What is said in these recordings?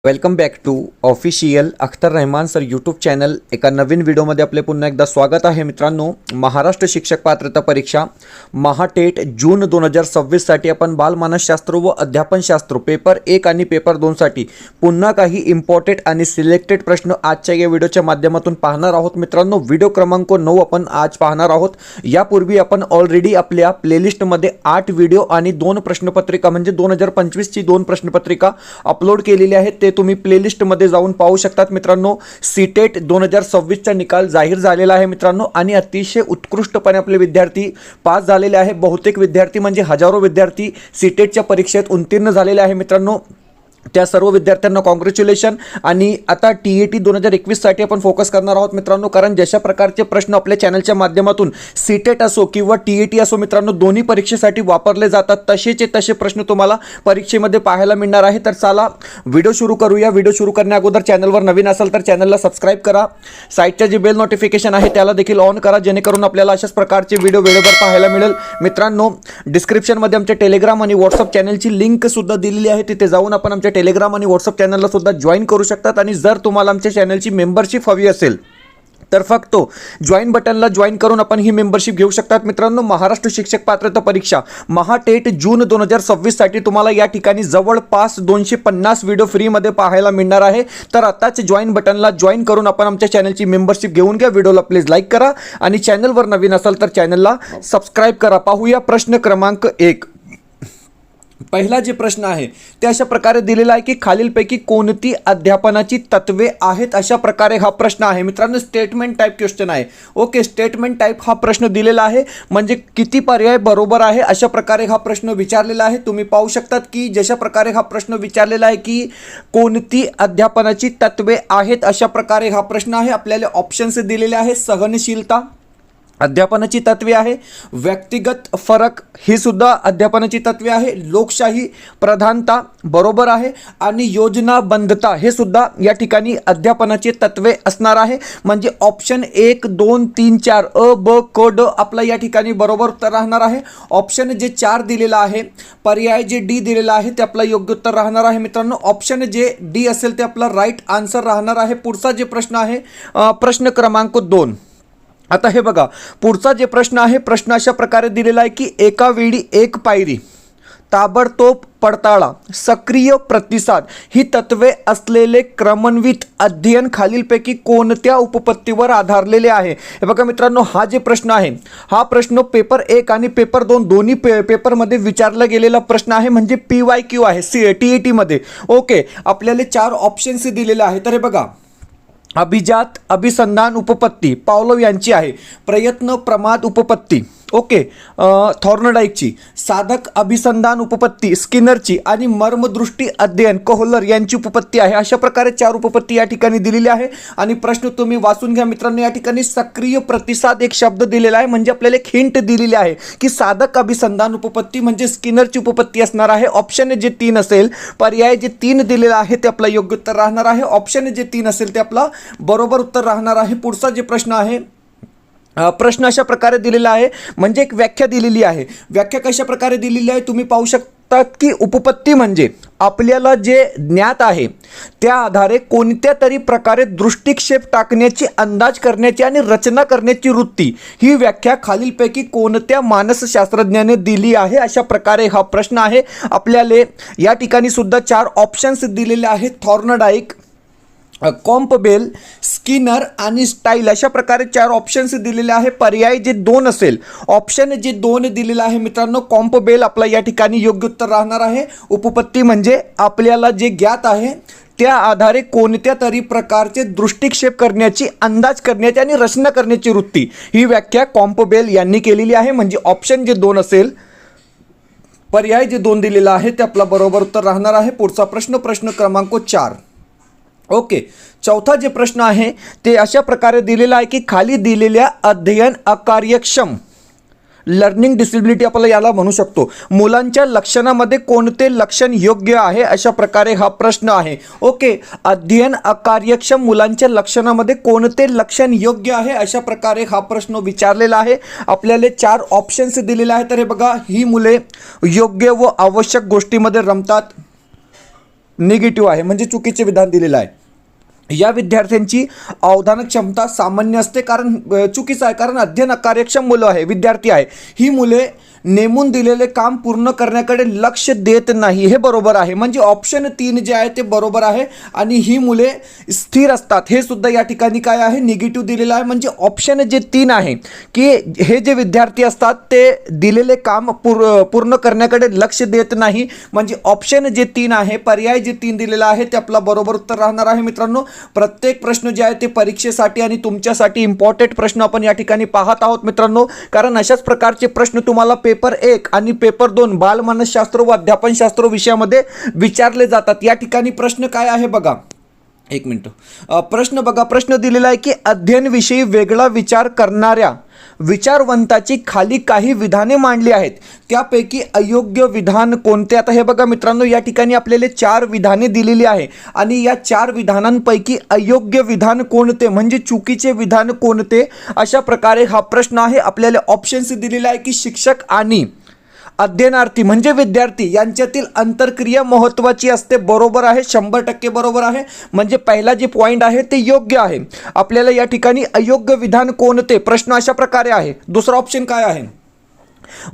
Welcome back to official Akhtar Rahman sir YouTube channel. एका नवीन व्हिडिओमध्ये आपले पुन्हा एकदा स्वागत आहे मित्रांनो. महाराष्ट्र शिक्षक पात्रता परीक्षा महाटेट जून 2026साठी आपण बालमानसशास्त्र व अध्यापनशास्त्र पेपर 1 आणि पेपर 2साठी पुन्हा काही इम्पॉर्टंट आणि सिलेक्टेड प्रश्न आजच्या या व्हिडिओच्या माध्यमातून पाहणार आहोत मित्रांनो. व्हिडिओ क्रमांक 9 आपण आज पाहणार आहोत. यापूर्वी आपण ऑलरेडी आपल्या प्लेलिस्टमध्ये 8 व्हिडिओ आणि 2 प्रश्नपत्रिका म्हणजे 2025ची 2 प्रश्नपत्रिका अपलोड केलेली आहेत. ते तुम्ही प्लेलिस्टमध्ये जाऊन पाहू शकतात मित्रांनो. सीटेट 2026चा निकाल जाहीर झालेला आहे मित्रांनो आणि अतिशय उत्कृष्टपणे आपले विद्यार्थी पास झालेले आहे. बहुतेक विद्यार्थी म्हणजे हजारो विद्यार्थी सीटेटच्या परीक्षेत उत्तीर्ण झालेले आहे मित्रांनो. त्या सर्व विद्यार्थ्यांना कॉंग्रॅच्युलेशन. आणि आता TET 2021साठी आपण फोकस करणार आहोत मित्रांनो, कारण जशा प्रकारचे प्रश्न आपल्या चॅनलच्या माध्यमातून सीटेट असो किंवा TET असो मित्रांनो दोन्ही परीक्षेसाठी वापरले जातात तसेचे तसे प्रश्न तुम्हाला परीक्षेमध्ये पाहायला मिळणार आहे. तर चला व्हिडिओ सुरू करूया. व्हिडिओ सुरू करण्या अगोदर चॅनलवर नवीन असाल तर चॅनलला सबस्क्राईब करा. साईटच्या जे बेल नोटिफिकेशन आहे त्याला देखील ऑन करा, जेणेकरून आपल्याला अशाच प्रकारचे व्हिडिओ वेळेवर पाहायला मिळेल मित्रांनो. डिस्क्रिप्शनमध्ये आमच्या टेलिग्राम आणि व्हॉट्सअप चॅनलची लिंक सुद्धा दिलेली आहे. तिथे जाऊन आपण आमच्या टेलिग्राम आणि व्हॉट्सअप चॅनलला सुद्धा जॉईन करू शकतात. आणि जर तुम्हाला आमच्या चॅनलची मेंबरशिप हवी असेल तर फक्त जॉईन बटनला जॉईन करून आपण ही मेंबरशिप घेऊ शकतात मित्रांनो. महाराष्ट्र शिक्षक पात्रता परीक्षा महाटेट जून 2026साठी तुम्हाला या ठिकाणी जवळपास 250 व्हिडिओ फ्रीमध्ये पाहायला मिळणार आहे. तर आताच जॉईन बटनला जॉईन करून आपण आमच्या चॅनलची मेंबरशिप घेऊन घ्या. व्हिडिओला प्लीज लाईक करा आणि चॅनलवर नवीन असाल तर चॅनलला सबस्क्राईब करा. पाहूया प्रश्न क्रमांक 1. पहिला जे प्रश्न आहे ते अशा प्रकारे दिलेला आहे की खालीलपैकी कोणती अध्यापनाची तत्वे आहेत, अशा प्रकारे हा प्रश्न आहे मित्रांनो. स्टेटमेंट टाईप क्वेश्चन आहे. ओके, स्टेटमेंट टाईप हा प्रश्न दिलेला आहे म्हणजे किती पर्याय बरोबर आहे अशा प्रकारे हा प्रश्न विचारलेला आहे. तुम्ही पाहू शकतात की जशा प्रकारे हा प्रश्न विचारलेला आहे की कोणती अध्यापनाची तत्वे आहेत अशा प्रकारे हा प्रश्न आहे. आपल्याला ऑप्शन्स दिलेले आहे. सहनशीलता अध्यापनाची तत्वे आहे. व्यक्तिगत फरक ही सुद्धा अध्यापनाची तत्वे आहे. लोकशाही प्रधानता बरोबर आहे आणि योजनाबद्धता हे सुद्धा या ठिकाणी अध्यापनाची तत्वे असणार आहे. म्हणजे ऑप्शन 1, 2, 3, 4 अ, ब, क, ड आपला या ठिकाणी बरोबर उत्तर राहणार आहे. ऑप्शन जे 4 दिलेला आहे, पर्याय जे डी दिलेला आहे ते आपला योग्य उत्तर राहणार आहे मित्रांनो. ऑप्शन जे डी असेल ते आपला राईट आन्सर राहणार आहे. पुढचा जे प्रश्न आहे प्रश्न क्रमांक 2. आता हे बघा, पुढचा जे प्रश्न आहे प्रश्न अशा प्रकारे दिलेला आहे की एका वेळी एक पायरी, ताबडतोब पडताळा, सक्रिय प्रतिसाद ही तत्वे असलेले क्रमन्वित अध्ययन खालीलपैकी कोणत्या उपपत्तीवर आधारलेले आहे. हे बघा मित्रांनो, हा जे प्रश्न आहे हा प्रश्न पेपर 1 आणि पेपर 2 दोन्ही पेपरमध्ये विचारला गेलेला प्रश्न आहे. म्हणजे PYQ आहे TET मध्ये. ओके, आपल्याला 4 ऑप्शन्स दिलेले आहेत. तर हे बघा, अभिजात अभिसंधान उपपत्ती पावलोव यांची आहे. प्रयत्न प्रमाद उपपत्ती ओके थॉर्नडाईकची. साधक अभिसंधान उपपत्ती स्किनरची आणि मर्मदृष्टी अध्ययन कोहलर यांची उपपत्ती आहे. अशा प्रकारे 4 उपपत्ती या ठिकाणी दिलेली आहे. आणि प्रश्न तुम्ही वाचून घ्या मित्रांनो. या ठिकाणी सक्रिय प्रतिसाद एक शब्द दिलेला आहे म्हणजे आपल्याला एक हिंट दिलेली आहे की साधक अभिसंधान उपपत्ती म्हणजे स्किनरची उपपत्ती असणार आहे. ऑप्शन जे 3 असेल, पर्याय जे 3 दिलेला आहे ते आपलं योग्य उत्तर राहणार आहे. ऑप्शन जे 3 असेल ते आपला बरोबर उत्तर राहणार आहे. पुढचा जे प्रश्न आहे प्रश्न अशा प्रकारे दिलेला आहे म्हणजे एक व्याख्या दिलेली आहे. व्याख्या कशा प्रकारे दिलेली आहे तुम्ही पाहू शकतात की उपपत्ती म्हणजे आपल्याला जे ज्ञात आहे त्या आधारे कोणत्या तरी प्रकारे दृष्टिक्षेप टाकण्याची, अंदाज करण्याची आणि रचना करण्याची वृत्ती. ही व्याख्या खालीलपैकी कोणत्या मानसशास्त्रज्ञाने दिली आहे अशा प्रकारे हा प्रश्न आहे. आपल्याला या ठिकाणी सुद्धा 4 ऑप्शन्स दिलेले आहेत. थॉर्नडाईक, कॉम्पबेल, स्किनर आणि स्टाईल अशा प्रकारे 4 ऑप्शन्स दिलेले आहे. पर्याय जे 2 असेल, ऑप्शन जे 2 दिलेलं आहे मित्रांनो कॉम्पबेल आपला या ठिकाणी योग्य उत्तर राहणार आहे. उपपत्ती म्हणजे आपल्याला जे ज्ञात आहे त्या आधारे कोणत्या तरी प्रकारचे दृष्टिक्षेप करण्याची, अंदाज करण्याची आणि रचना करण्याची वृत्ती ही व्याख्या कॉम्पबेल यांनी केलेली आहे. म्हणजे ऑप्शन जे 2 असेल, पर्याय जे 2 दिलेला आहे ते आपला बरोबर उत्तर राहणार आहे. पुढचा प्रश्न प्रश्न क्रमांक 4. ओके, चौथा जे प्रश्न आहे ते अशा प्रकारे दिलेला आहे की खाली दिलेल्या अध्ययन अकार्यक्षम लर्निंग डिसेबिलिटी आपण याला म्हणू शकतो मुलांच्या लक्षणामध्ये कोणते लक्षण योग्य आहे अशा प्रकारे हा प्रश्न आहे. ओके, अध्ययन अकार्यक्षम मुलांच्या लक्षणामध्ये कोणते लक्षण योग्य आहे अशा प्रकारे हा प्रश्न विचारलेला आहे. आपल्याला 4 ऑप्शन्स दिलेले आहेत. तर हे बघा, ही मुले योग्य व आवश्यक गोष्टीमध्ये रमतात, निगेटिव्ह आहे म्हणजे चुकीचे विधान दिलेलं आहे. या विद्यार्थ्यांची अवधान क्षमता सामान्य असते, कारण चुकीचं आहे, कारण अध्ययन कार्यक्षम मुलं आहे, विद्यार्थी आहे, ही मुले नेमून दिलेले काम पूर्ण करण्याकडे लक्ष देत नाही, हे बरोबर आहे. म्हणजे ऑप्शन 3 जे आहे ते बरोबर आहे. आणि ही मुले स्थिर असतात, हे सुद्धा या ठिकाणी काय आहे, निगेटिव्ह दिलेलं आहे. म्हणजे ऑप्शन जे 3 आहे की हे जे विद्यार्थी असतात ते दिलेले काम पूर्ण करण्याकडे लक्ष देत नाही, म्हणजे ऑप्शन जे 3 आहे, पर्याय जे 3 दिलेला आहे ते आपला बरोबर उत्तर राहणार आहे. मित्रांनो, प्रत्येक प्रश्न जे आहे ते परीक्षेसाठी आणि तुमच्यासाठी इम्पॉर्टंट प्रश्न आपण या ठिकाणी पाहत आहोत मित्रांनो, कारण अशाच प्रकारचे प्रश्न तुम्हाला पेपर 1 आणि पेपर 2 बालमानसशास्त्र व अध्यापनशास्त्र विषयामध्ये विचारले जातात. या ठिकाणी प्रश्न काय आहे बघा, एक मिनिट, प्रश्न बघा, प्रश्न दिलेला आहे की अध्ययनविषयी वेगळा विचार करणाऱ्या विचारवंताची खाली काही विधाने मांडली आहेत, त्यापैकी अयोग्य विधान कोणते. आता हे बघा मित्रांनो, या ठिकाणी आपल्याला 4 विधाने दिलेली आहे आणि या 4 विधानांपैकी अयोग्य विधान कोणते म्हणजे चुकीचे विधान कोणते, अशा प्रकारे हा प्रश्न आहे. आपल्याला ऑप्शन्स दिलेले आहे की शिक्षक आणि अध्ययनार्थी म्हणजे विद्यार्थी यांच्यातील अंतरक्रिया महत्त्वाची असते, बरोबर आहे, 100% बरोबर आहे. म्हणजे पहिला जे पॉईंट आहे ते योग्य आहे. आपल्याला या ठिकाणी अयोग्य विधान कोणते प्रश्न अशा प्रकारे आहे. दुसरा ऑप्शन काय आहे,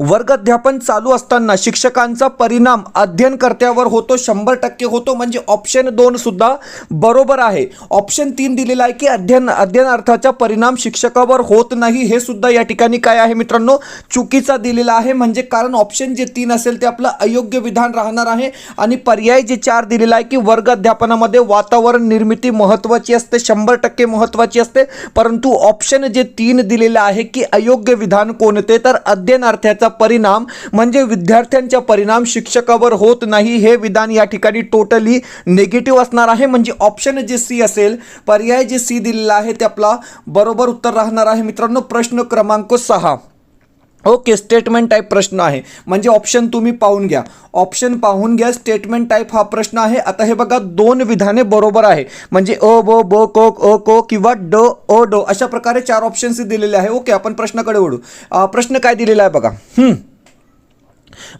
वर्ग अध्यापन चालू असताना शिक्षकांचा परिणाम अध्ययनकर्त्यावर होतो, 100% होतो, म्हणजे ऑप्शन 2 सुद्धा बरोबर आहे. ऑप्शन 3 दिलेला आहे की अध्ययनार्थाचा परिणाम शिक्षकावर होत नाही, हे सुद्धा या ठिकाणी काय आहे मित्रांनो, चुकीचा दिलेला आहे. म्हणजे कारण ऑप्शन जे 3 असेल ते आपलं अयोग्य विधान राहणार आहे. आणि पर्याय जे 4 दिलेला आहे की वर्ग अध्यापनामध्ये वातावरण निर्मिती महत्त्वाची असते, 100% महत्त्वाची असते, परंतु ऑप्शन जे 3 दिलेलं आहे की अयोग्य विधान कोणते, तर अध्ययनार्थी त्याचा परिणाम म्हणजे विद्यार्थ्यांचा परिणाम शिक्षकावर होत नाही, हे विधान या ठिकाणी टोटली निगेटिव्ह असणार आहे. म्हणजे ऑप्शन जे सी असेल, पर्याय जे सी दिलेला आहे ते आपला बरोबर उत्तर राहणार आहे. मित्रांनो, प्रश्न क्रमांक 6, ओके, स्टेटमेंट टाईप प्रश्न आहे. म्हणजे ऑप्शन तुम्ही पाहून घ्या, ऑप्शन पाहून घ्या, स्टेटमेंट टाईप हा प्रश्न आहे. आता हे बघा, 2 विधाने बरोबर आहे, म्हणजे अ ब ब क अ को किंवा ड अ ड अशा प्रकारे 4 ऑप्शन्स दिलेले आहे. ओके, आपण प्रश्नाकडे वळू. प्रश्न काय दिलेला आहे बघा,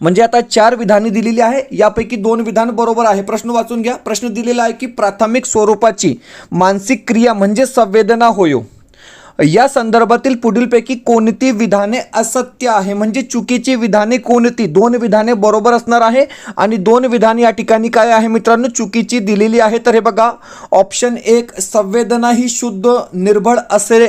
म्हणजे आता 4 विधाने दिलेली आहे, यापैकी 2 विधान बरोबर आहे. प्रश्न वाचून घ्या. प्रश्न दिलेला आहे की प्राथमिक स्वरूपाची मानसिक क्रिया म्हणजे संवेदना होय, या संदर्भातील पुढीलपैकी कोणती विधाने असत्य आहे, म्हणजे चुकीची विधाने कोणती. 2 विधाने बरोबर असणार आहे आणि 2 विधाने या ठिकाणी काय आहे मित्रांनो, चुकीची दिलेली आहे. तर हे बघा, ऑप्शन 1, संवेदना ही शुद्ध निर्भळ असे,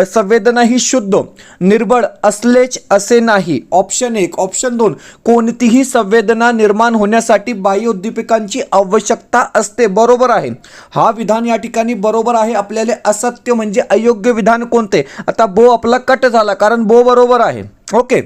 संवेदना ही शुद्ध निर्भळ असलेच असे नाही. ऑप्शन 1. ऑप्शन 2, कोणतीही संवेदना निर्माण होण्यासाठी बाह्य उद्दीपकांची आवश्यकता असते, बरोबर आहे. हा विधान या ठिकाणी बरोबर आहे. आपल्याला असत्य म्हणजे अयोग्य विधान कोणते, आता बो आपला कट झाला कारण बो बरोबर आहे. ओके,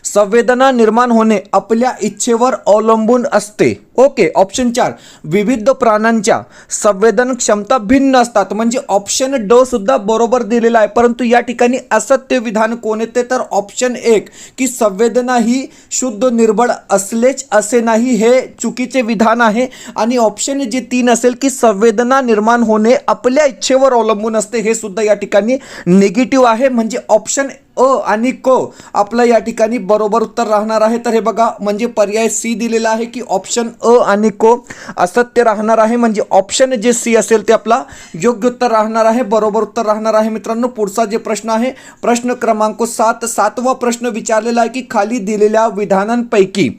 संवेदना निर्माण होणे आपल्या इच्छेवर अवलंबून असते. ओके, ऑप्शन 4, विविध प्राण्यांच्या संवेदन क्षमता भिन्न असतात, म्हणजे ऑप्शन ड सुद्धा बरोबर दिलेला आहे. परंतु या ठिकाणी असत्य विधान कोणते, तर ऑप्शन 1 की संवेदना ही शुद्ध निर्भळ असलेच असे नाही, हे चुकीचे विधान आहे. आणि ऑप्शन जे 3 असेल की संवेदना निर्माण होणे आपल्या इच्छेवर अवलंबून असते, हे सुद्धा या ठिकाणी निगेटिव्ह आहे. म्हणजे ऑप्शन अ आणि क आपलं या ठिकाणी बरोबर उत्तर राहणार आहे. तर हे बघा, म्हणजे पर्याय सी दिलेला आहे की ऑप्शन अ आणि क असत्य राहणार आहे. म्हणजे ऑप्शन जे सी असेल ते आपला योग्य उत्तर राहणार आहे, बरोबर उत्तर राहणार आहे. मित्रांनो, पुढचा जे प्रश्न आहे, प्रश्न क्रमांक 7, 7वा प्रश्न विचारलेला आहे की खाली दिलेल्या विधानांपैकी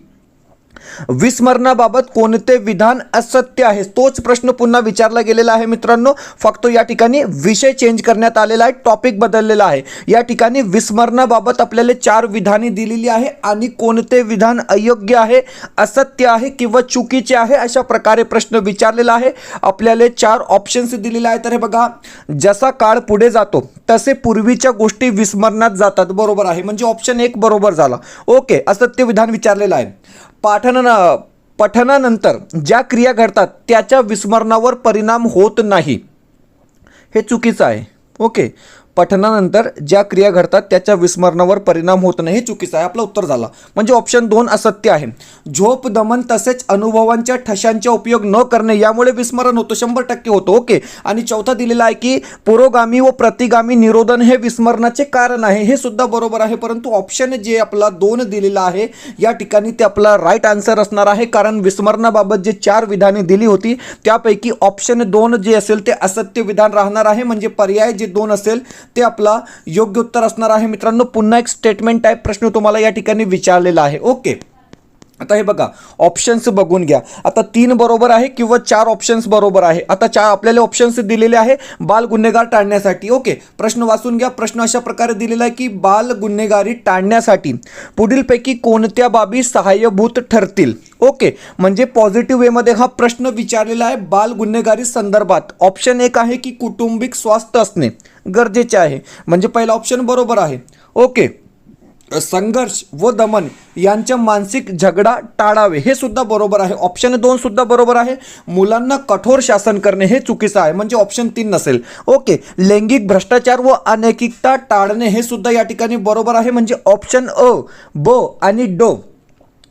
विस्मरणाबाबत कोणते विधान असत्य आहे. तोच प्रश्न पुन्हा विचारला गेलेला आहे मित्रांनो, फक्त या ठिकाणी विषय चेंज करण्यात आलेला आहे, टॉपिक बदललेला आहे. या ठिकाणी विस्मरणाबाबत आपल्याला 4 विधाने दिलेली आहे आणि कोणते विधान अयोग्य आहे, असत्य आहे किंवा चुकीचे आहे, अशा प्रकारे प्रश्न विचारलेला आहे. आपल्याला 4 ऑप्शन्स दिलेले आहेत. तर हे बघा, जसा काळ पुढे जातो तसे पूर्वीच्या गोष्टी विस्मरणात जातात, बरोबर आहे. म्हणजे ऑप्शन 1 बरोबर झाला. ओके, असत्य विधान विचारलेलं आहे. पठनानंतर ज्या क्रिया घडतात त्याच्या विस्मरणावर परिणाम होत नाही, हे चुकीचं आहे. ओके, पठणानंतर ज्या क्रिया घडतात त्याच्या विस्मरणावर परिणाम होत नाही, हे चुकीचं आहे. आपलं उत्तर झालं म्हणजे ऑप्शन 2 असत्य आहे. झोप, दमन तसेच अनुभवांच्या ठशांचा उपयोग न करणे यामुळे विस्मरण होतं, 100% होतं. ओके. आणि चौथा दिलेला आहे की पुरोगामी व प्रतिगामी निरोधन हे विस्मरणाचे कारण आहे, हे सुद्धा बरोबर आहे. परंतु ऑप्शन जे आपला 2 दिलेला आहे या ठिकाणी ते आपला राईट आन्सर असणार आहे, कारण विस्मरणाबाबत जे 4 विधाने दिली होती त्यापैकी ऑप्शन 2 जे असेल ते असत्य विधान राहणार आहे, म्हणजे पर्याय जे 2 असेल ते आपला योग्य उत्तर असणार आहे. मित्रांनो, पुन्हा एक स्टेटमेंट टाईप प्रश्न तुम्हाला या ठिकाणी विचारलेला आहे. ओके. आता हे बघा, ऑप्शन्स बघून घ्या. आता 3 बरोबर आहे किंवा 4 ऑप्शन्स बरोबर आहे. आता 4 आपल्याला ऑप्शन्स दिलेले आहे बाल गुन्हेगार टाळण्यासाठी. ओके. प्रश्न वाचून घ्या. प्रश्न अशा प्रकारे दिलेला आहे की बाल गुन्हेगारी टाळण्यासाठी पुढीलपैकी कोणत्या बाबी सहाय्यभूत ठरतील. ओके. म्हणजे पॉझिटिव्ह वेमध्ये हा प्रश्न विचारलेला आहे बाल गुन्हेगारी संदर्भात. ऑप्शन 1 आहे की कौटुंबिक स्वास्थ्य असणे गरजेचे आहे, म्हणजे पहिला ऑप्शन बरोबर आहे. ओके. संघर्ष व दमन यांच्या मानसिक झगडा टाळावे, हे सुद्धा बरोबर आहे. ऑप्शन 2 सुद्धा बरोबर आहे. मुलांना कठोर शासन करणे हे चुकीचं आहे, म्हणजे ऑप्शन 3 नसेल. ओके. लैंगिक भ्रष्टाचार व अनैतिकता टाळणे हे सुद्धा या ठिकाणी बरोबर आहे, म्हणजे ऑप्शन अ, ब आणि ड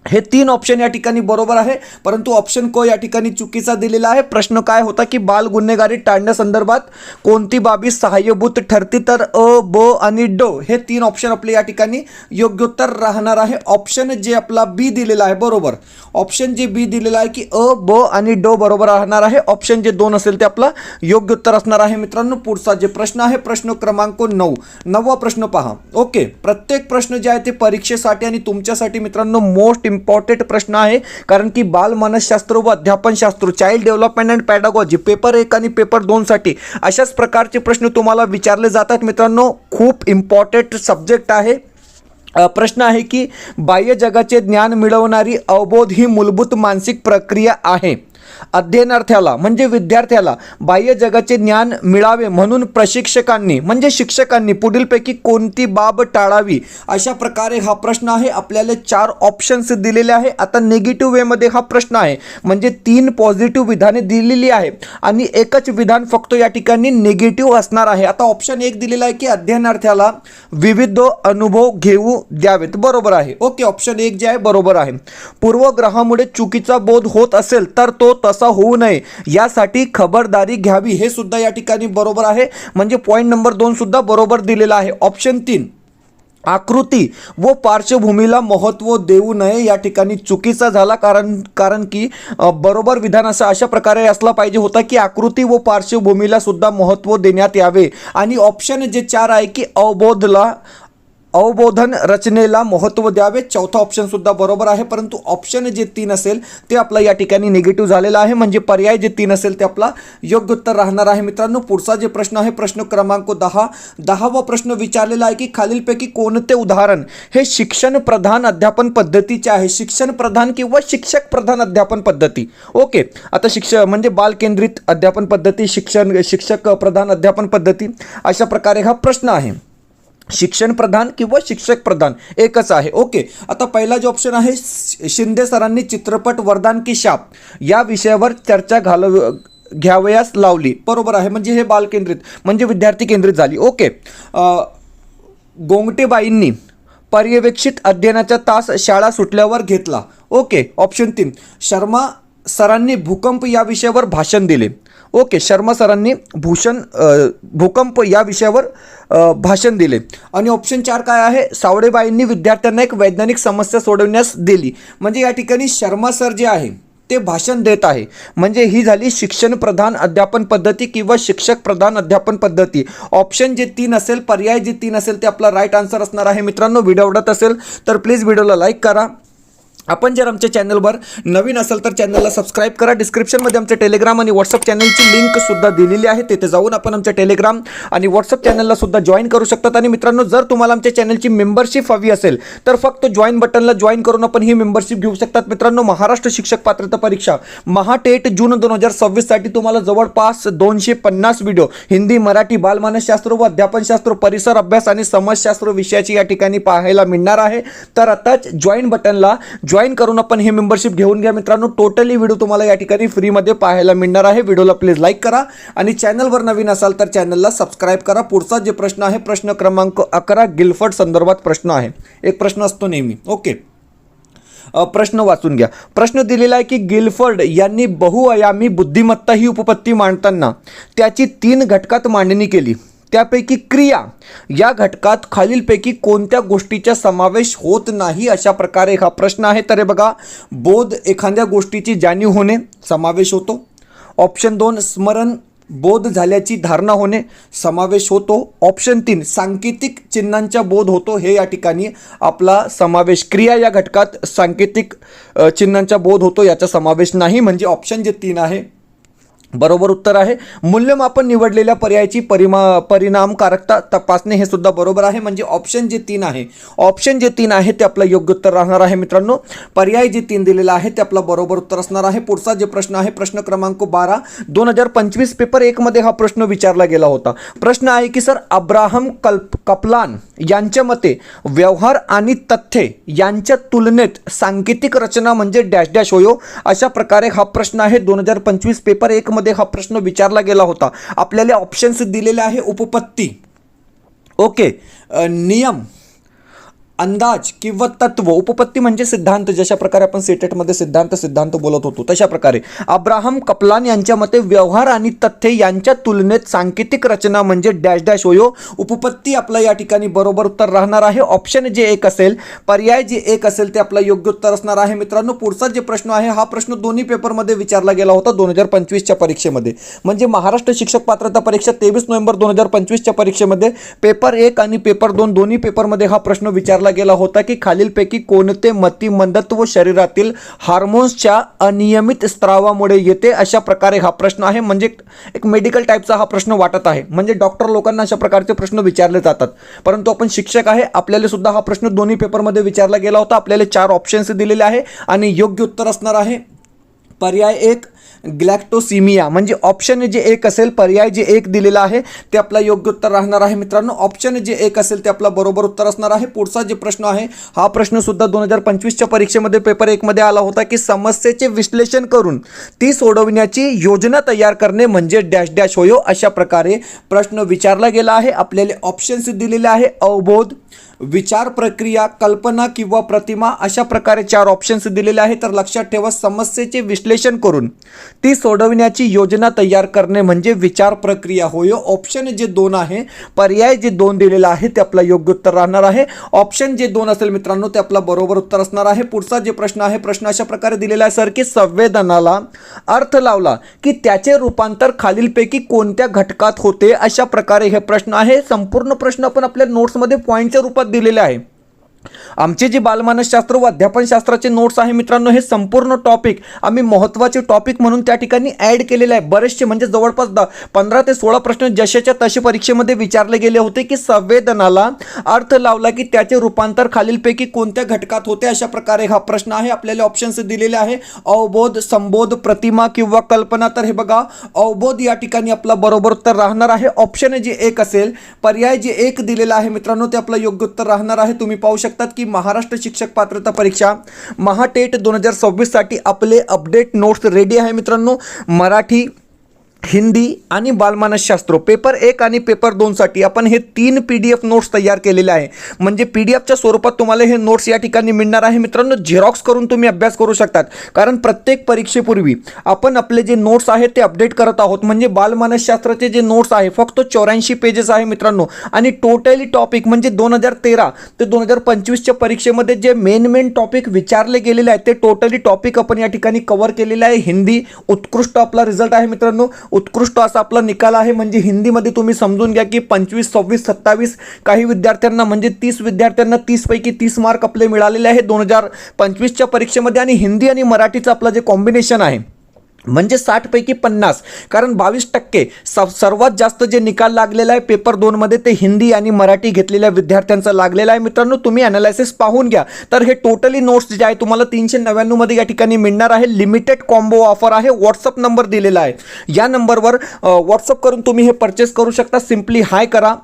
हे 3 ऑप्शन या ठिकाणी बरोबर आहे. परंतु ऑप्शन क या ठिकाणी चुकीचा दिलेला आहे. प्रश्न काय होता की बाल गुन्हेगारी टाळण्यासंदर्भात कोणती बाबी सहाय्यभूत ठरते, तर अ, ब आणि ड हे 3 ऑप्शन आपले या ठिकाणी योग्य उत्तर राहणार आहे. ऑप्शन जे आपला बी दिलेला आहे बरोबर, ऑप्शन जे बी दिलेला आहे की अ, ब आणि ड बरोबर राहणार आहे. ऑप्शन जे 2 असेल ते आपला योग्य उत्तर असणार आहे. मित्रांनो, पुढचा जे प्रश्न आहे प्रश्न क्रमांक 9, 9वा प्रश्न पहा. ओके. प्रत्येक प्रश्न जे आहे ते परीक्षेसाठी आणि तुमच्यासाठी मित्रांनो मोस्ट इम्पॉर्टंट प्रश्न आहे, कारण की बाल मानसशास्त्र व अध्यापनशास्त्र, चाइल्ड डेव्हलपमेंट अँड पॅडागॉजी पेपर 1 आणि पेपर 2 साठी अशाच प्रकारचे प्रश्न तुम्हाला विचारले जातात. मित्रांनो, खूप इम्पॉर्टंट सब्जेक्ट आहे. प्रश्न आहे की बाह्य जगाचे ज्ञान मिळवणारी अवबोध ही मूलभूत मानसिक प्रक्रिया आहे. अध्ययनार्थ्याला म्हणजे विद्यार्थ्याला बाह्य जगाचे ज्ञान मिळावे म्हणून प्रशिक्षकांनी म्हणजे शिक्षकांनी पुढीलपैकी कोणती बाब टाळावी, अशा प्रकारे हा प्रश्न आहे. आपल्याला 4 ऑप्शन्स दिलेले आहे. आता निगेटिव्ह वेमध्ये हा प्रश्न आहे, म्हणजे 3 पॉझिटिव्ह विधाने दिलेली आहे आणि एकच विधान फक्त या ठिकाणी निगेटिव्ह असणार आहे. आता ऑप्शन 1 दिलेला आहे की अध्ययनार्थ्याला विविध अनुभव घेऊ द्यावेत, बरोबर आहे. ओके. ऑप्शन 1 जे आहे बरोबर आहे. पूर्वग्रहामुळे चुकीचा बोध होत असेल तर तो तसा होऊ नये यासाठी खबरदारी घ्यावी, हे सुद्धा या ठिकाणी बरोबर आहे, म्हणजे पॉईंट नंबर 2 सुद्धा बरोबर दिलेला आहे. ऑप्शन 3 आकृती व पार्श्वभूमीला महत्त्व देऊ नये या ठिकाणी चुकीचा झाला, कारण की बरोबर विधान असं अशा प्रकारे असला पाहिजे होता की आकृती व पार्श्वभूमीला सुद्धा महत्त्व देण्यात यावे. आणि ऑप्शन जे 4 आहे की अवबोधन रचनेला महत्त्व द्यावे, चौथा ऑप्शन सुद्धा बरोबर आहे. परंतु ऑप्शन जे 3 असेल ते आपला या ठिकाणी निगेटिव्ह झालेलं आहे, म्हणजे पर्याय जे 3 असेल ते आपला योग्य उत्तर राहणार आहे. मित्रांनो, पुढचा जे प्रश्न आहे प्रश्न क्रमांक 10, 10वा प्रश्न विचारलेला आहे की खालीलपैकी कोणते उदाहरण हे शिक्षण प्रधान अध्यापन पद्धतीचे आहे. शिक्षण प्रधान किंवा शिक्षक प्रधान अध्यापन पद्धती. ओके. आता म्हणजे बाल केंद्रित अध्यापन पद्धती, शिक्षक प्रधान अध्यापन पद्धती, अशा प्रकारे हा प्रश्न आहे. शिक्षण प्रधान किंवा शिक्षक प्रधान एकच आहे. ओके. आता पहिला जो ऑप्शन आहे, शिंदे सरांनी चित्रपट वरदान की शाप या विषयावर चर्चा घ्यावयास लावली, बरोबर आहे, म्हणजे हे बाल केंद्रित म्हणजे विद्यार्थी केंद्रित झाली. ओके. गोंगटेबाईंनी पर्यवेक्षित अध्ययनाचा तास शाळा सुटल्यावर घेतला. ओके. ऑप्शन 3 शर्मा सरांनी भूकंप या विषयावर भाषण दिले. ओके. शर्मा सरांनी भूकंप या विषयावर भाषण दिले. आणि ऑप्शन 4 काय आहे, सावडेबाईंनी विद्यार्थ्यांना एक वैज्ञानिक समस्या सोडवण्यास दिली, म्हणजे या ठिकाणी शर्मा सर जे आहे ते भाषण देत आहे, म्हणजे ही झाली शिक्षण प्रधान अध्यापन पद्धती किंवा शिक्षक प्रधान अध्यापन पद्धती. ऑप्शन जे 3 असेल, पर्याय जे 3 असेल ते आपला राईट आन्सर असणार आहे. मित्रांनो, व्हिडिओ आवडत असेल तर प्लीज व्हिडिओला लाईक करा. आपण जर आमच्या चॅनलवर नवीन असाल तर चॅनलला सबस्क्राईब करा. डिस्क्रिप्शनमध्ये आमच्या टेलिग्राम आणि व्हॉट्सअप चॅनलची लिंक सुद्धा दिलेली आहे, तिथे जाऊन आपण आमच्या टेलिग्राम आणि व्हॉट्सअप चॅनलला सुद्धा जॉईन करू शकतात. आणि मित्रांनो, जर तुम्हाला आमच्या चॅनलची मेंबरशिप हवी असेल तर फक्त जॉईन बटनला जॉईन करून आपण ही मेंबरशिप घेऊ शकतात. मित्रांनो, महाराष्ट्र शिक्षक पात्रता परीक्षा महाटेट जून 2026 साठी तुम्हाला जवळपास 250 व्हिडिओ हिंदी, मराठी, बालमानसशास्त्र व अध्यापनशास्त्र, परिसर अभ्यास आणि समाजशास्त्र विषयाची या ठिकाणी पाहायला मिळणार आहे. तर आताच जॉईन बटनला जॉईन करून आपण हे मेंबरशिप घेऊन घ्या मित्रांनो. टोटली व्हिडिओ तुम्हाला या ठिकाणी फ्रीमध्ये पाहायला मिळणार आहे. व्हिडिओला प्लीज लाईक करा आणि चॅनलवर नवीन असाल तर चॅनलला सबस्क्राईब करा. पुढचा जे प्रश्न आहे प्रश्न क्रमांक 11 गिलफर्ड संदर्भात प्रश्न आहे. एक प्रश्न असतो नेहमी. ओके, प्रश्न वाचून घ्या. प्रश्न दिलेला आहे की गिलफर्ड यांनी बहुआयामी बुद्धिमत्ता ही उपपत्ती मांडताना त्याची 3 घटकात मांडणी केली. त्यापैकी क्रिया या घटकात खालीलपैकी कोणत्या गोष्टीचा समावेश होत नाही, अशा प्रकारे हा प्रश्न आहे. तर हे बघा, बोध, एखाद्या गोष्टीची जाणीव होणे समावेश होतो. ऑप्शन 2 स्मरण, बोध झाल्याची धारणा होणे समावेश होतो. ऑप्शन 3 सांकेतिक चिन्हांचा बोध होतो, हे या ठिकाणी आपला समावेश. क्रिया या घटकात सांकेतिक चिन्हांचा बोध होतो याचा समावेश नाही, म्हणजे ऑप्शन जे 3 आहे बरोबर उत्तर आहे. मूल्यमापन निवडलेल्या पर्यायाची परिणामकारकता तपासणे हे सुद्धा बरोबर आहे, म्हणजे ऑप्शन जे 3 आहे, ऑप्शन जे 3 आहे ते आपलं योग्य उत्तर राहणार आहे मित्रांनो. पर्याय जे 3 दिलेला आहे ते आपला बरोबर उत्तर असणार आहे. पुढचा जे प्रश्न आहे प्रश्न क्रमांक 12 2025 पेपर 1 मध्ये हा प्रश्न विचारला गेला होता. प्रश्न आहे की सर अब्राहम कपलान यांच्या मते व्यवहार आणि तथ्ये यांच्या तुलनेत सांकेतिक रचना म्हणजे डॅश डॅश होयो, अशा प्रकारे हा प्रश्न आहे. 2025 पेपर 1 मध्ये हा प्रश्न विचारला गेला होता. आपल्याला ऑप्शन्स दिलेले आहे. उपपत्ती, ओके, नियम, अंदाज किंवा तत्व. उपपत्ती म्हणजे सिद्धांत, जशा प्रकारे आपण सेटेटमध्ये सिद्धांत बोलत होतो तशा प्रकारे. अब्राहम कपलान यांच्या मते व्यवहार आणि तथ्य यांच्या तुलनेत सांकेतिक रचना म्हणजे डॅश डॅश होयो. उपपत्ती आपला या ठिकाणी बरोबर उत्तर राहणार आहे. ऑप्शन जे 1 असेल, पर्याय जे 1 असेल ते आपलं योग्य उत्तर असणार आहे मित्रांनो. पुढचा जे प्रश्न आहे हा प्रश्न दोन्ही पेपरमध्ये विचारला गेला होता 2025च्या परीक्षेमध्ये, म्हणजे महाराष्ट्र शिक्षक पात्रता परीक्षा 23 नोव्हेंबर 2025च्या परीक्षेमध्ये पेपर 1 आणि पेपर 2 दोन्ही पेपरमध्ये हा प्रश्न विचारला गेला होता की खालीलपैकी कोणते मतिमंदत्व शरीरातील हार्मोन्सच्या अनियमित स्त्रावामुळे येते, अशा प्रकारे हा प्रश्न आहे. म्हणजे एक मेडिकल टाईपचा हा प्रश्न वाटत आहे, म्हणजे डॉक्टर लोकांना अशा प्रकारचे प्रश्न विचारले जातात, परंतु आपण शिक्षक आहे, आपल्याला सुद्धा हा प्रश्न दोन्ही पेपरमध्ये विचारला गेला होता. आपल्याला 4 ऑप्शन्स दिलेले आहे आणि योग्य उत्तर असणार आहे पर्याय 1 ग्लॅक्टोसिमिया, म्हणजे ऑप्शन जे 1 असेल, पर्याय जे 1 दिलेला आहे ते आपला योग्य उत्तर राहणार आहे मित्रांनो. ऑप्शन जे 1 असेल ते आपला बरोबर उत्तर असणार आहे. पुढचा जे प्रश्न आहे हा प्रश्न सुद्धा 2025च्या परीक्षेमध्ये पेपर 1 मध्ये आला होता की समस्येचे विश्लेषण करून ती सोडविण्याची योजना तयार करणे म्हणजे डॅश डॅश होयो, अशा प्रकारे प्रश्न विचारला गेला आहे. आपल्याला ऑप्शन्स दिलेले आहे. अवबोध, विचार प्रक्रिया, कल्पना किंवा प्रतिमा, अशा प्रकारे 4 ऑप्शन्स दिलेले आहेत. तर लक्षात ठेवा, समस्येचे विश्लेषण करून ती सोडविण्याची योजना तयार करणे म्हणजे विचार प्रक्रिया होय. ऑप्शन जे 2 आहे, पर्याय जे 2 दिलेला आहे ते आपला योग्य उत्तर राहणार आहे. ऑप्शन जे 2 असेल मित्रांनो ते आपला बरोबर उत्तर असणार आहे. पुढचा जे प्रश्न आहे प्रश्न अशा प्रकारे दिलेला आहे सर की संवेदनाला अर्थ लावला की त्याचे रूपांतर खालीलपैकी कोणत्या घटकात होते, अशा प्रकारे हे प्रश्न आहे. संपूर्ण प्रश्न आपण आपल्या नोट्समध्ये पॉईंटच्या रूपात दिलेले आहे. आमचे जे बालमानसशास्त्र व अध्यापनशास्त्राचे नोट्स आहे मित्रांनो, हे संपूर्ण टॉपिक आम्ही महत्त्वाचे टॉपिक म्हणून त्या ठिकाणी ॲड केलेले आहे. बरेचसे म्हणजे जवळपास 15 ते 16 प्रश्न जशाच्या तसे परीक्षेमध्ये विचारले गेले होते की संवेदनाला अर्थ लावला की त्याचे रूपांतर खालीलपैकी कोणत्या घटकात होते, अशा प्रकारे हा प्रश्न आहे. आपल्याला ऑप्शन्स दिलेले आहे. अवबोध, संबोध, प्रतिमा किंवा कल्पना. तर हे बघा, अवबोध या ठिकाणी आपला बरोबर उत्तर राहणार आहे. ऑप्शन जे 1 असेल, पर्याय जे 1 दिलेला आहे मित्रांनो ते आपलं योग्य उत्तर राहणार आहे. तुम्ही पाहू शकता की महाराष्ट्र शिक्षक पात्रता परीक्षा महाटेट 2026 साठी आपले अपडेट नोट्स रेडी आहे मित्रांनो. मराठी, हिंदी आणि बालमानसशास्त्र पेपर 1 आणि पेपर 2 साठी आपण हे 3 PDF नोट्स तयार केलेले आहे. म्हणजे PDFच्या स्वरूपात तुम्हाला हे नोट्स या ठिकाणी मिळणार आहे मित्रांनो. झेरॉक्स करून तुम्ही अभ्यास करू शकतात, कारण प्रत्येक परीक्षेपूर्वी आपण आपले जे नोट्स आहेत ते अपडेट करत आहोत. म्हणजे बालमानसशास्त्राचे जे नोट्स आहे फक्त 84 पेजेस आहे मित्रांनो, आणि टोटली टॉपिक म्हणजे 2013 ते 2025च्या परीक्षेमध्ये जे मेन टॉपिक विचारले गेलेले आहेत ते टोटली टॉपिक आपण या ठिकाणी कव्हर केलेले आहे. हिंदी उत्कृष्ट आपला रिझल्ट आहे मित्रांनो, उत्कृष्ट असा आपला निकाल आहे. म्हणजे हिंदीमध्ये तुम्ही समजून घ्या की 25, 26, 27 काही विद्यार्थ्यांना म्हणजे 30 विद्यार्थ्यांना 30 पैकी 30 मार्क आपले मिळालेले आहेत 2025च्या परीक्षेमध्ये. आणि हिंदी आणि मराठीचं आपलं जे कॉम्बिनेशन आहे म्हणजे 60 पैकी 50, कारण 22% सर्वात जास्त जे निकाल लागलेला आहे पेपर 2 मध्ये ते हिंदी आणि मराठी घेतलेल्या विद्यार्थ्यांचा लागलेला आहे मित्रांनो. तुम्ही अनालिसिस पाहून घ्या. तर हे टोटली नोट्स जे आहे तुम्हाला 399 मध्ये या ठिकाणी मिळणार आहे. लिमिटेड कॉम्बो ऑफर आहे. व्हॉट्सअप नंबर दिलेला आहे, या नंबरवर व्हॉट्सअप करून तुम्ही हे परचेस करू शकता. सिम्पली हाय करा,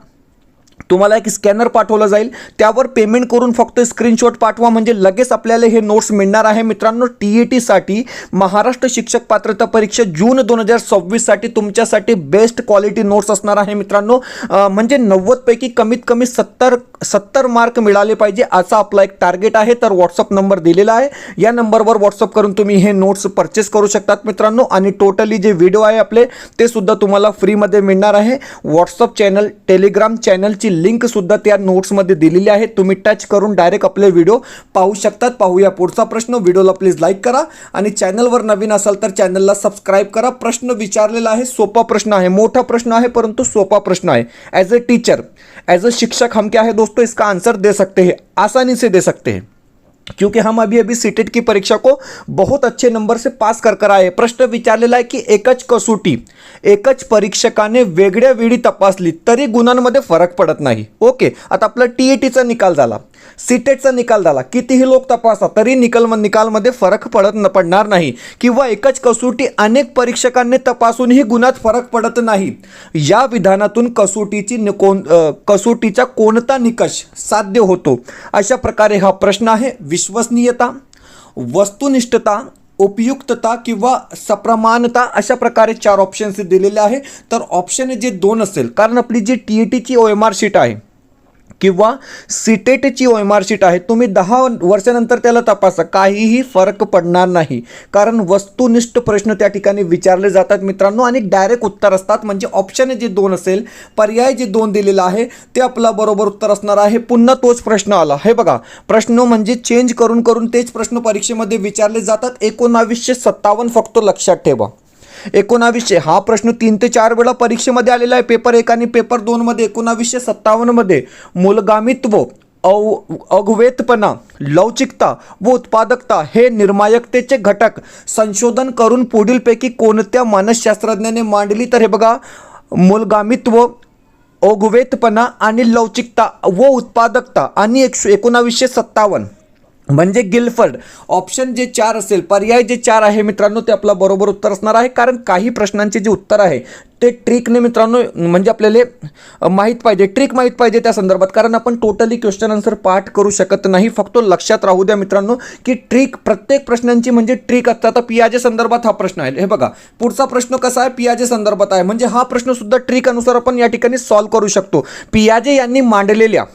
तुम्हाला एक स्कॅनर पाठवलं जाईल, त्यावर पेमेंट करून फक्त स्क्रीनशॉट पाठवा, म्हणजे लगेच आपल्याला हे नोट्स मिळणार आहे. मित्रांनो, TETसाठी महाराष्ट्र शिक्षक पात्रता परीक्षा जून 2026साठी तुमच्यासाठी बेस्ट क्वालिटी नोट्स असणार आहे. मित्रांनो, म्हणजे 90 पैकी कमीत कमी 70 मार्क मिळाले पाहिजे असा आपला एक टार्गेट आहे. तर व्हॉट्सअप नंबर दिलेला आहे, या नंबरवर व्हॉट्सअप करून तुम्ही हे नोट्स परचेस करू शकतात मित्रांनो. आणि टोटली जे व्हिडिओ आहे आपले ते सुद्धा तुम्हाला फ्रीमध्ये मिळणार आहे. व्हॉट्सअप चॅनल, टेलिग्राम चॅनलची लिंक सुद्धा त्या नोट्समध्ये दिलेली आहे, तुम्ही टच करून डायरेक्ट आपले व्हिडिओ पाहू शकतात. पाहूया पुढचा प्रश्न. व्हिडिओला प्लीज लाईक करा आणि चॅनलवर नवीन असाल तर चॅनलला सबस्क्राईब करा. प्रश्न विचारलेला आहे, सोपा प्रश्न आहे, मोठा प्रश्न आहे परंतु सोपा प्रश्न है. As a teacher, as a शिक्षक हम क्या है दोस्तों, इसका आंसर दे सकते हैं, आसानी से दे सकते हैं, क्योंकि हम अभी सीटेट की परीक्षा को बहुत अच्छे नंबर से पास कर आए. प्रश्न विचारलेला आहे की एकच कसोटी एकच परीक्षकाने वेगळ्या वेळी तपासली तरी गुणांमध्ये फरक पडत नाही. ओके, आता आपला TETचा निकाल झाला, सीटेटचा निकाल झाला, कितीही लोक तपासा तरी निकालमध्ये फरक पडणार नाही. किंवा एकच कसोटी अनेक परीक्षकांनी तपासूनही गुणात फरक पडत नाही. या विधानातून कसोटीचा कोणता निकष साध्य होतो, अशा प्रकारे हा प्रश्न आहे. विश्वसनीयता, वस्तुनिष्ठता, उपयुक्तता किंवा सप्रमाणता, अशा प्रकारे 4 ऑप्शन्स दिलेले आहे. तर ऑप्शन जे 2 असेल, कारण आपली जी TETची OMR शीट आहे किंवा सीटेटची OMR शीट आहे, तुम्ही 10 वर्षानंतर त्याला तपासा, काहीही फरक पडणार नाही. कारण वस्तुनिष्ठ प्रश्न त्या ठिकाणी विचारले जातात मित्रांनो आणि डायरेक्ट उत्तर असतात. म्हणजे ऑप्शन जे 2 असेल, पर्याय जे 2 दिलेला आहे ते आपला बरोबर उत्तर असणार आहे. पुन्हा तोच प्रश्न आला, हे बघा, प्रश्न म्हणजे चेंज करून तेच प्रश्न परीक्षेमध्ये विचारले जातात. 1957 फक्त लक्षात ठेवा. 1900 हा प्रश्न 3 ते 4 वेळा परीक्षेमध्ये आलेला आहे, पेपर 1 आणि पेपर 2 मध्ये. 1957 मध्ये मूलगामित्व, अगवेतपणा, लवचिकता व उत्पादकता हे निर्णायकतेचे घटक संशोधन करून पुढीलपैकी कोणत्या मानसशास्त्रज्ञाने मांडली. तर हे बघा, मूलगामित्व, अगवेतपणा आणि लवचिकता व उत्पादकता आणि 1957 म्हणजे गिलफर्ड. ऑप्शन जे 4 असेल, पर्याय जे 4 आहे मित्रांनो, ते आपला बरोबर उत्तर असणार आहे. कारण काही प्रश्नांचे जे उत्तर आहे ते ट्रिकने मित्रांनो, म्हणजे आपल्याला माहीत पाहिजे, ट्रिक माहीत पाहिजे त्या संदर्भात. कारण आपण टोटली क्वेश्चन आन्सर पाठ करू शकत नाही. फक्त लक्षात राहू द्या मित्रांनो की ट्रिक, प्रत्येक प्रश्नांची म्हणजे ट्रिक असतात. आता पियाजे संदर्भात हा प्रश्न आहे, हे बघा, पुढचा प्रश्न कसा आहे, पियाजे संदर्भात आहे, म्हणजे हा प्रश्न सुद्धा ट्रिक अनुसार आपण या ठिकाणी सॉल्व्ह करू शकतो. पियाजे यांनी मांडलेल्या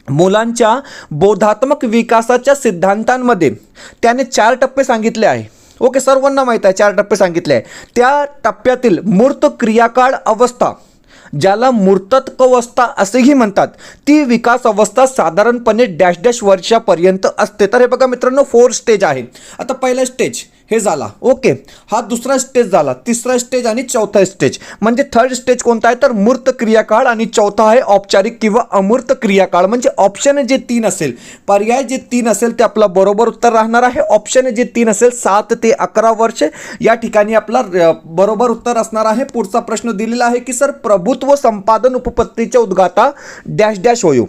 मुलांच्या बोधात्मक विकासाच्या सिद्धांतांमध्ये त्याने 4 टप्पे सांगितले आहे. ओके, सर्वांना माहीत आहे 4 टप्पे सांगितले आहे. त्या टप्प्यातील मूर्त क्रियाकाळ अवस्था, ज्याला मूर्तत्वावस्था असेही म्हणतात, ती विकास अवस्था साधारणपणे डॅश वर्षापर्यंत असते. तर हे बघा मित्रांनो, 4 स्टेज आहे. आता पहिला स्टेज हे झाला, ओके, हा दुसरा स्टेज झाला, तिसरा स्टेज आणि चौथा स्टेज. म्हणजे थर्ड स्टेज कोणता आहे, तर मूर्त क्रियाकाळ, आणि चौथा आहे औपचारिक किंवा अमूर्त क्रियाकाळ. म्हणजे ऑप्शन जे 3 असेल, पर्याय जे 3 असेल ते आपला बरोबर उत्तर राहणार आहे. ऑप्शन जे 3 असेल 7 ते 11 वर्ष या ठिकाणी आपला बरोबर उत्तर असणार आहे. पुढचा प्रश्न दिलेला आहे की सर, प्रभुत्व संपादन उपपत्तीच्या उद्गाता डॅश होयो.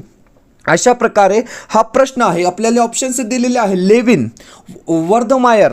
अशा प्रकारे हा प्रश्न आहे. आपल्याला ऑप्शन्स दिलेले आहे, लेविन, वर्धमायर,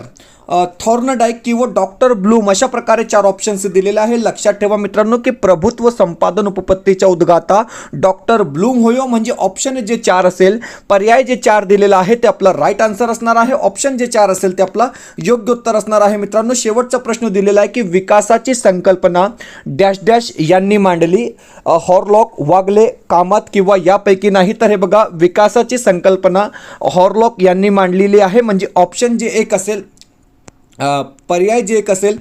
थॉर्नडाईक किंवा डॉक्टर ब्लूम, अशा प्रकारे 4 ऑप्शन्स दिलेले आहे. लक्षात ठेवा मित्रांनो की प्रभुत्व संपादन उपपत्तीच्या उद्गाता डॉक्टर ब्लूम होयो. म्हणजे ऑप्शन जे 4 असेल, पर्याय जे 4 दिलेला आहे ते आपला राईट आन्सर असणार आहे. ऑप्शन जे 4 असेल ते आपला योग्य उत्तर असणार आहे. मित्रांनो, शेवटचा प्रश्न दिलेला आहे की विकासाची संकल्पना डॅश यांनी मांडली. हॉरलॉक, वागले, कामात किंवा यापैकी नाही. तर हे बघा, विकासाची संकल्पना हॉरलॉक यांनी मांडलेली आहे. म्हणजे ऑप्शन जे 1 असेल, पर्याय जे 1 असेल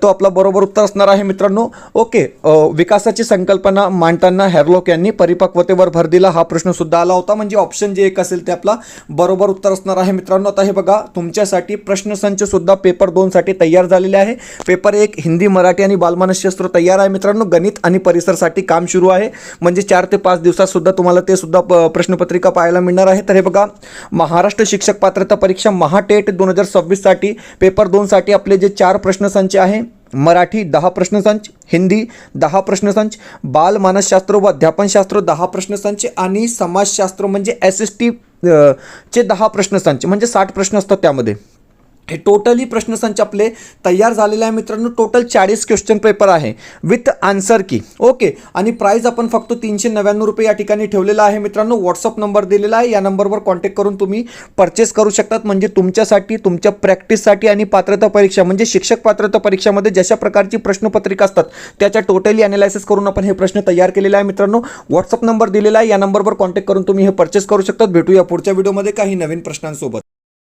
तो आपला बरोबर उत्तर असणार आहे मित्रांनो. ओके, विकासाची संकल्पना मांडताना हॅरलॉक यांनी परिपक्वतेवर भर दिला, हा प्रश्न सुद्धा आला होता. म्हणजे ऑप्शन जे 1 असेल ते आपला बरोबर उत्तर असणार आहे मित्रांनो. आता हे बघा, तुमच्यासाठी प्रश्नसंच सुद्धा पेपर 2 साठी तयार झालेले आहे. पेपर 1 हिंदी, मराठी आणि बालमानसशास्त्र तयार आहे मित्रांनो. गणित आणि परिसरसाठी काम सुरू आहे. म्हणजे 4 ते 5 दिवसात सुद्धा तुम्हाला ते सुद्धा प्रश्नपत्रिका पाहायला मिळणार आहे. तर हे बघा, महाराष्ट्र शिक्षक पात्रता परीक्षा महाटेट 2026 साठी पेपर 2 साठी आपले जे 4 प्रश्नसंच आहे, मराठी 10 प्रश्नसंच, हिंदी 10 प्रश्नसंच, बाल मानसशास्त्र व अध्यापनशास्त्र 10 प्रश्नसंच आणि समाजशास्त्र म्हणजे SST चे 10 प्रश्नसंच, म्हणजे 60 प्रश्न असतात त्यामध्ये. हे टोटली प्रश्नसंच आपले तयार झालेले आहे मित्रांनो. टोटल 40 क्वेश्चन पेपर आहे विथ आन्सर की. ओके, आणि प्राईज आपण फक्त 399 रुपये या ठिकाणी ठेवलेला आहे मित्रांनो. व्हॉट्सअप नंबर दिलेला आहे, या नंबरवर कॉन्टॅक्ट करून तुम्ही परचेस करू शकतात. म्हणजे तुमच्यासाठी, तुमच्या प्रॅक्टिससाठी आणि पात्रता परीक्षा म्हणजे शिक्षक पात्रता परीक्षामध्ये जशा प्रकारची प्रश्नपत्रिका असतात त्याच्या टोटली अनालायसिस करून आपण हे प्रश्न तयार केलेले आहे मित्रांनो. व्हॉट्सअप नंबर दिलेला आहे, या नंबरवर कॉन्टॅक्ट करून तुम्ही हे परचेस करू शकतात. भेटूया पुढच्या व्हिडिओमध्ये काही नवीन प्रश्नांसोबत.